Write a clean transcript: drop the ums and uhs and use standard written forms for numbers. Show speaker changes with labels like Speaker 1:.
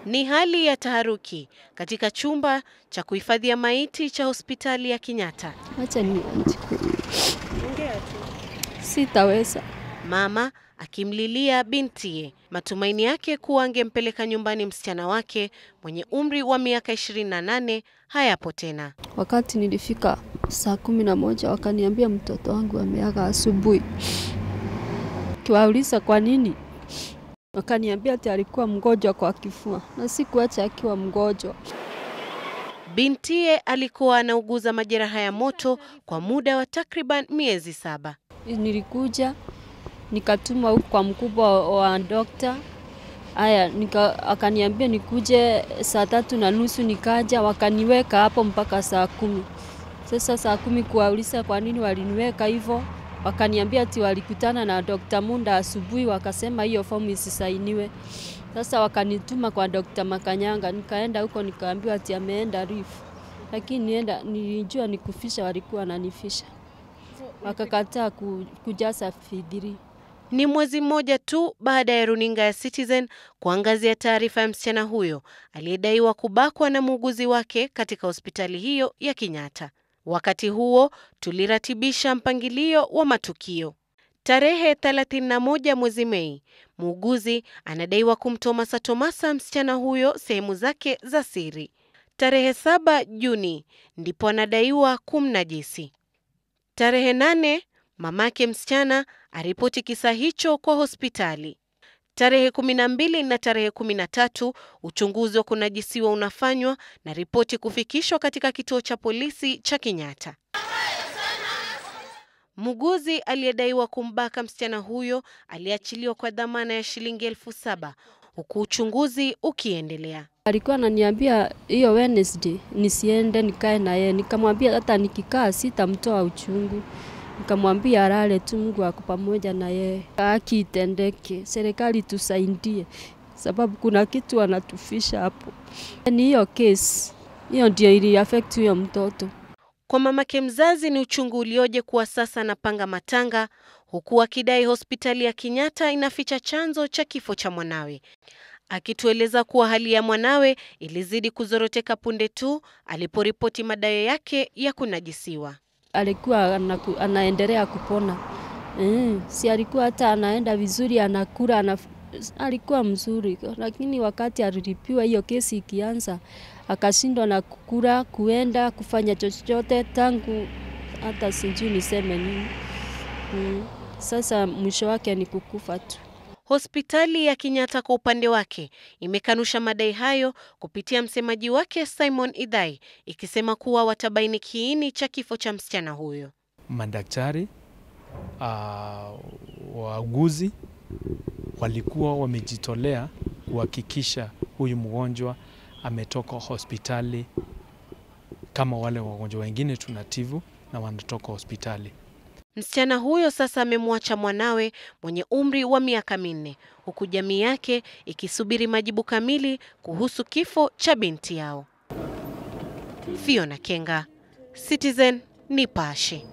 Speaker 1: Ni hali ya taharuki katika chumba cha kuhifadhia maiti cha hospitali ya Kenyatta.
Speaker 2: Acha niongea tu. Sitaweza.
Speaker 1: Mama akimlilia bintiye, matumaini yake kuwa angempeleka nyumbani msichana wake mwenye umri wa miaka 28 hayapo tena.
Speaker 2: Wakati nilifika saa 11 wakaniambia mtoto wangu ameaga asubuhi. Kiwauliza kwa nini? Wakaniambia ati alikuwa mgonjwa kwa kifua na sikuacha akiwa mgonjwa.
Speaker 1: Bintiye alikuwa anauguza majeraha ya moto kwa muda wa takriban miezi 7.
Speaker 2: Nilikuja nikatuma huko kwa mkubwa wa dokta. Akaniambia nikuje saa 3:30 nikaja, wakaniweka hapo mpaka saa 10. Sasa saa 10 kuwauliza kwa nini waliniweka hivyo, wakaniambia ati walikutana na Dr. Munda asubuhi wakasema hiyo fomu isisainiwe. Sasa wakanituma kwa Dr. Makanyanga, nikaenda huko nikaambiwa ati ameenda rifu. Lakini nilijua nikufisha, walikuwa wananifisha. Wakakataa kujaza fidhili.
Speaker 1: Ni mwezi mmoja tu baada ya runinga ya Citizen kuangazia taarifa ya msichana huyo aliyedaiwa kubakwa na muuguzi wake katika hospitali hiyo ya Kenyatta. Wakati huo tuliratibisha mpangilio wa matukio. Tarehe 31 mwezi Mei, muuguzi anadaiwa kumtomasa msichana huyo sehemu zake za siri. Tarehe 7 Juni ndipo anadaiwa kumnajisi. Tarehe 8 mamake msichana aripoti kisa hicho kwa hospitali. Tarehe 12 na tarehe 13 uchunguzi wa kunajisiwa unafanywa na ripoti kufikishwa katika kituo cha polisi cha Kenyatta. Muuguzi aliyedaiwa kumbaka msichana huyo aliachiliwa kwa dhamana ya shilingi 7,000 huku uchunguzi ukiendelea.
Speaker 2: Alikuwa ananiambia hiyo Wednesday nisiende nikae na yeye. Nikamwambia hata nikikaa sitamtoa uchungu. Nikamwambia alale tu, Mungu ako pamoja na yeye. Haki itendeke, serikali tusaidie sababu kuna kitu wanatufisha hapo. Ni hiyo case, hiyo ndio ili affect huyo mtoto.
Speaker 1: Kwa mamake mzazi ni uchungu ulioje kuwa sasa anapanga matanga, huku akidai hospitali ya Kenyatta inaficha chanzo cha kifo cha mwanawe. Akitueleza kuwa hali ya mwanawe ilizidi kuzoroteka punde tu aliporipoti madai yake ya kunajisiwa.
Speaker 2: Alikuwa anaendelea kupona. Si alikuwa hata anaenda vizuri, anakula, alikuwa mzuri. Lakini wakati aliripiwa hiyo kesi ikianza, akashindwa na kukula, kuenda, kufanya chochote tangu hata sijui niseme nini. Sasa mwisho wake ni kukufa tu.
Speaker 1: Hospitali ya Kenyatta kwa upande wake imekanusha madai hayo kupitia msemaji wake Simon Idhai, ikisema kuwa watabaini kiini cha kifo cha msichana huyo.
Speaker 3: Madaktari, wauguzi walikuwa wamejitolea kuhakikisha huyu mgonjwa ametoka hospitali kama wale wagonjwa wengine tunatibu na wanatoka hospitali.
Speaker 1: Msichana huyo sasa amemwacha mwanawe mwenye umri wa miaka 4, huku jamii yake ikisubiri majibu kamili kuhusu kifo cha binti yao. Fiona Kenga, Citizen Nipashe.